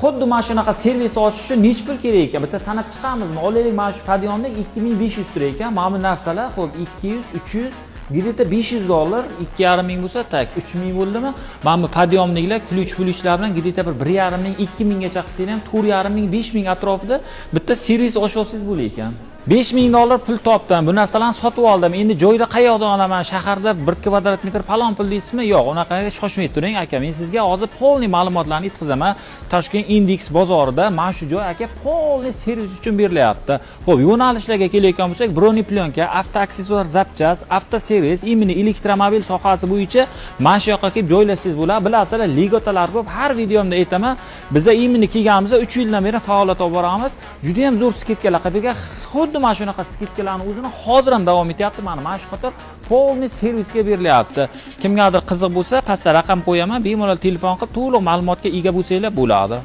xuddi mana shunaqa servis ochish uchun necha pul kerak ekan? Bitta sanab chiqamizmi? Olaylik, mana shu Padiomda 2500 turar ekan. Mana bu narsalar, xo'p, 200, 300 Gideta $500, 2,5 ming bo'lsa, tak 3,000 bo'ldimi? Mana bu Padiomliklar ключ-lar bilan gideta bir 1,5 ming, 2,000 gacha qilsanglar ham 4,5 ming, 5 ming atrofida bitta servis ochsangiz bo'lar ekan. $5,000 pul topdim. Bu narsalarni sotib oldim. Endi joyda qayerdan olaman? Shaharda 1 kvadrat metr falon pul deysizmi? Yo'q, unaqaga shoshmay turing aka. Men sizga hozir polniy ma'lumotlarni yetkazaman. Toshkent Index bozorida mana shu joy aka polniy servis uchun berilyapti. Xo'p, yo'nalishlarga kelayotgan bo'lsak, broneplyonka, avtoaksessuar zapchast, avtoservis, imini elektromobil sohasi bo'yicha mana shu yoqqa kelib joylashsangiz bo'ladi. Bilasizlar, ligotalar ko'p. Har videomda aytaman, biza imini kelganimizda 3 yildan beri faoliyat olib boramiz. Juda ham zo'r skidkalar qilib xuddi mana shunaqa skidkalarni o'zini hozir ham davom etyapti. Mana shu qator polniy servisga berilyapti. Kimgadir qiziq bo'lsa, pastda raqam qo'yaman, bemalol telefon qilib to'liq ma'lumotga ega bo'lsanglar bo'ladi.